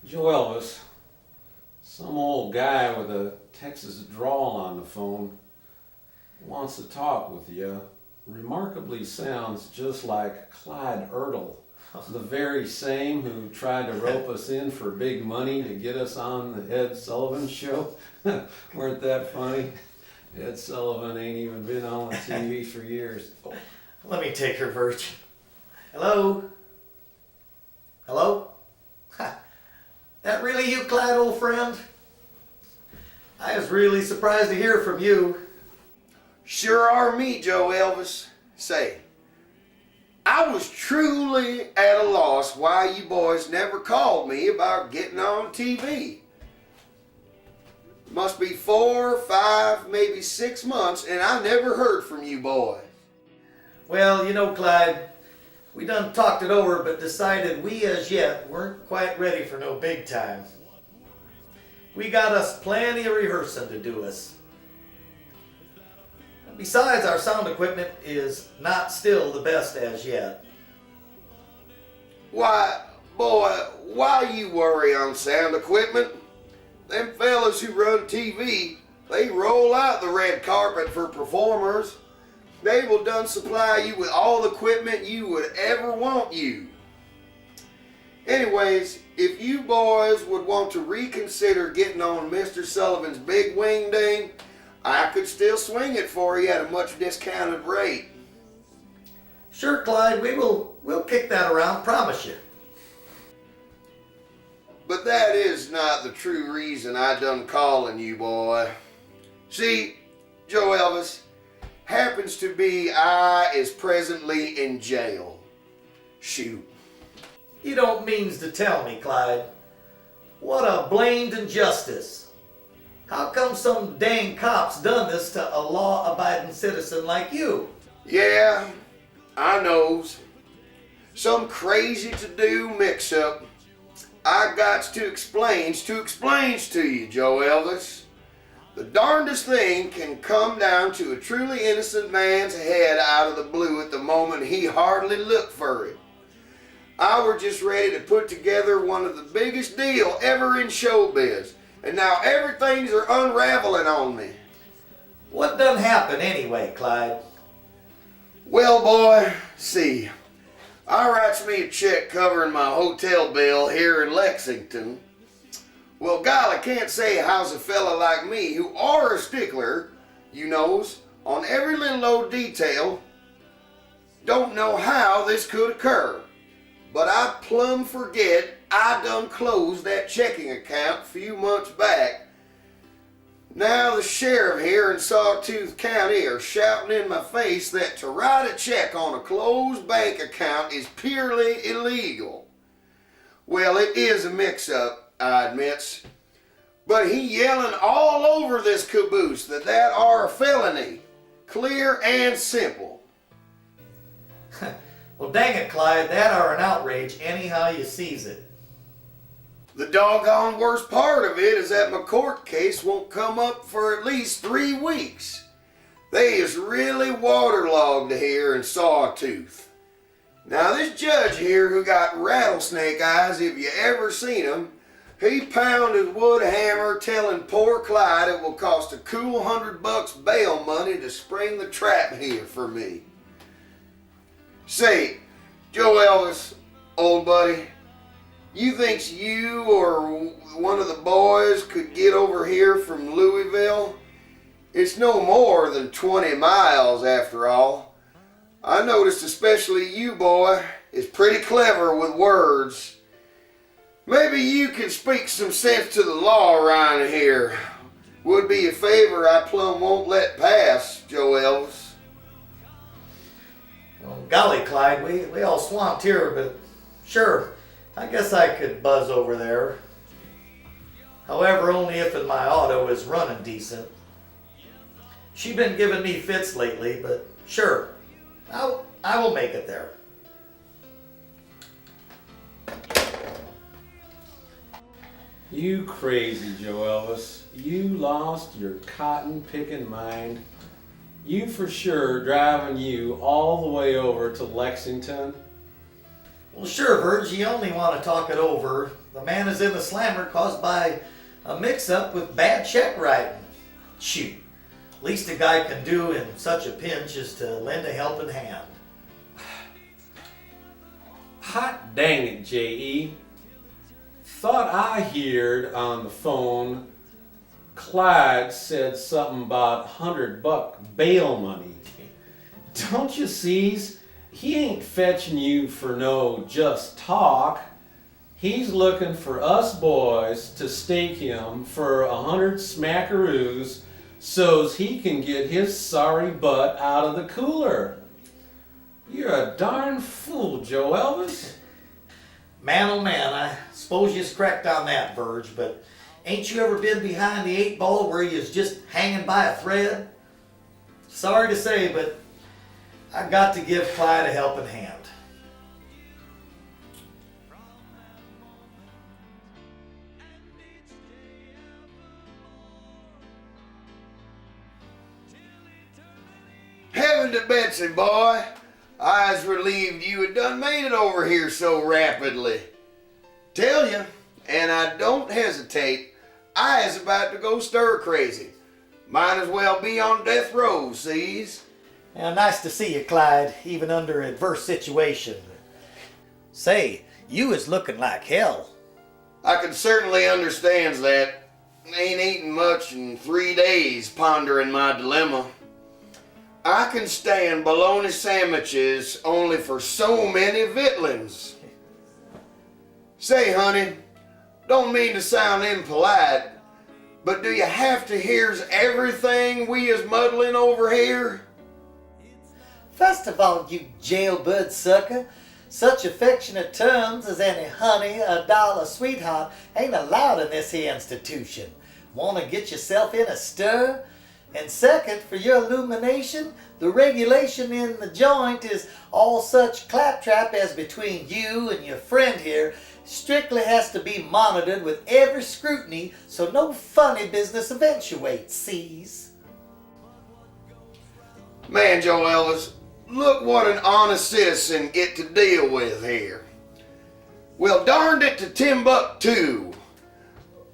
Joe Elvis, some old guy with a Texas drawl on the phone wants to talk with you. Remarkably sounds just like Clyde Ertle, the very same who tried to rope us in for big money to get us on the Ed Sullivan show. Weren't that funny? Ed Sullivan ain't even been on the TV for years. Let me take her version. Hello? Hello? Ha. That really you, Clyde, old friend? I was really surprised to hear from you. Sure are me, Joe Elvis. Say, I was truly at a loss why you boys never called me about getting on TV. Must be 4, 5, maybe 6 months, and I never heard from you boys. Well, you know, Clyde, we done talked it over, but decided we as yet weren't quite ready for no big time. We got us plenty of rehearsing to do us. Besides, our sound equipment is not still the best as yet. Why, boy, why you worry on sound equipment? Them fellas who run TV, they roll out the red carpet for performers. They will done supply you with all the equipment you would ever want you. Anyways, if you boys would want to reconsider getting on Mr. Sullivan's big wing ding, I could still swing it for you at a much discounted rate. Sure, Clyde, we'll kick that around, promise you. But that is not the true reason I done calling you, boy. See, Joe Elvis, happens to be I is presently in jail. Shoot. You don't means to tell me, Clyde. What a blamed injustice. How come some dang cops done this to a law-abiding citizen like you? Yeah, I knows. Some crazy to-do mix-up. I got to explains to you, Joe Elvis. The darndest thing can come down to a truly innocent man's head out of the blue at the moment he hardly looked for it. I were just ready to put together one of the biggest deal ever in showbiz, and now everything's are unraveling on me. What done happen anyway, Clyde? Well, boy, see, I writes me a check covering my hotel bill here in Lexington. Well, golly, can't say how's a fella like me who are a stickler, you knows, on every little old detail, don't know how this could occur. But I plumb forget I done closed that checking account a few months back. Now the sheriff here in Sawtooth County are shouting in my face that to write a check on a closed bank account is purely illegal. Well, it is a mix-up, I admits. But he yelling all over this caboose that are a felony. Clear and simple. Well, dang it, Clyde, that are an outrage anyhow you sees it. The doggone worst part of it is that my court case won't come up for at least 3 weeks. They is really waterlogged here in Sawtooth. Now this judge here who got rattlesnake eyes, if you ever seen him, he pounded wood hammer telling poor Clyde it will cost a cool $100 bail money to spring the trap here for me. Say, Joe Elvis, old buddy, you thinks you or one of the boys could get over here from Louisville? It's no more than 20 miles after all. I noticed especially you, boy, is pretty clever with words. Maybe you can speak some sense to the law around here. Would be a favor I plumb won't let pass, Joe Elvis. Well, golly, Clyde, we all swamped here, but sure, I guess I could buzz over there. However, only if my auto is running decent. She been giving me fits lately, but sure, I will make it there. You crazy Joe Elvis. You lost your cotton-picking mind. You for sure driving you all the way over to Lexington. Well, sure, Verge, you only want to talk it over. The man is in the slammer caused by a mix-up with bad check writing. Shoot, least a guy can do in such a pinch is to lend a helping hand. Hot dang it, J.E. Thought I heard on the phone Clyde said something about $100 bail money. Don't you sees? He ain't fetching you for no just talk. He's looking for us boys to stake him for 100 smackaroos so's he can get his sorry butt out of the cooler. You're a darn fool, Joe Elvis. Man, oh man, I suppose you's correct on that, Verge, but ain't you ever been behind the 8 ball where you's just hanging by a thread? Sorry to say, but I got to give Clyde a helping hand. Heaven to Betsy, boy. I was relieved you had done made it over here so rapidly. Tell you, and I don't hesitate, I is about to go stir crazy. Might as well be on death row, sees? Nice to see you, Clyde, even under adverse situation. Say, you is looking like hell. I can certainly understand that. Ain't eaten much in 3 days pondering my dilemma. I can stand bologna sandwiches only for so many vittlins. Say, honey, don't mean to sound impolite, but do you have to hears everything we is muddling over here? First of all, you jailbird sucker, such affectionate terms as any honey or dollar sweetheart ain't allowed in this here institution. Want to get yourself in a stir? And second, for your illumination, the regulation in the joint is all such claptrap as between you and your friend here strictly has to be monitored with every scrutiny so no funny business eventuates, sees? Man, Joe Elvis, look what an honest citizen get to deal with here. Well, darned it to Timbuktu.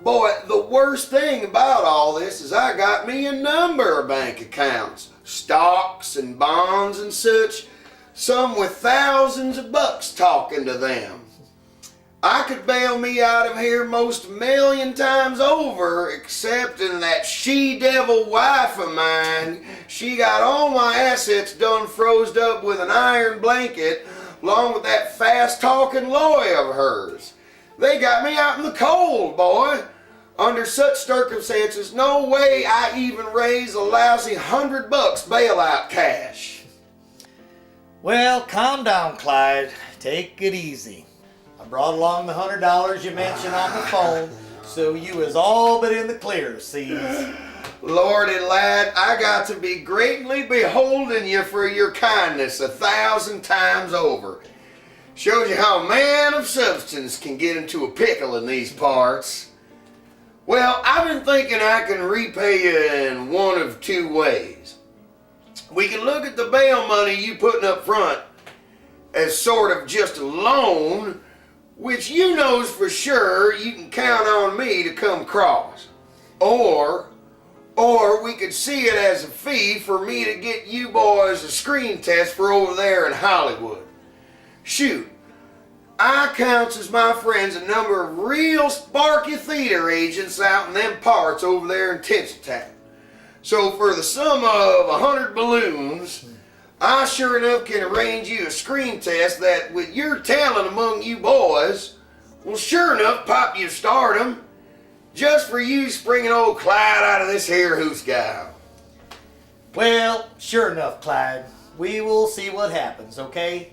Boy, the worst thing about all this is I got me a number of bank accounts, stocks and bonds and such, some with thousands of bucks talking to them. I could bail me out of here most 1,000,000 times over, except in that she-devil wife of mine. She got all my assets done froze up with an iron blanket, along with that fast-talking lawyer of hers. They got me out in the cold, boy. Under such circumstances, no way I even raise a lousy $100 bailout cash. Well, calm down, Clyde. Take it easy. I brought along the $100 you mentioned on the phone, so you is all but in the clear, sees? Lordy lad, I got to be greatly beholden you for your kindness 1,000 times over. Shows you how a man of substance can get into a pickle in these parts. Well, I've been thinking I can repay you in one of 2 ways. We can look at the bail money you putting up front as sort of just a loan, which you knows for sure you can count on me to come cross. Or we could see it as a fee for me to get you boys a screen test for over there in Hollywood. Shoot, I counts as my friends a number of real sparky theater agents out in them parts over there in Tinseltown. So for the sum of 100 balloons, I sure enough can arrange you a screen test that, with your talent among you boys, will sure enough pop you stardom, just for you springing old Clyde out of this here hoosgow. Well, sure enough, Clyde. We will see what happens, okay?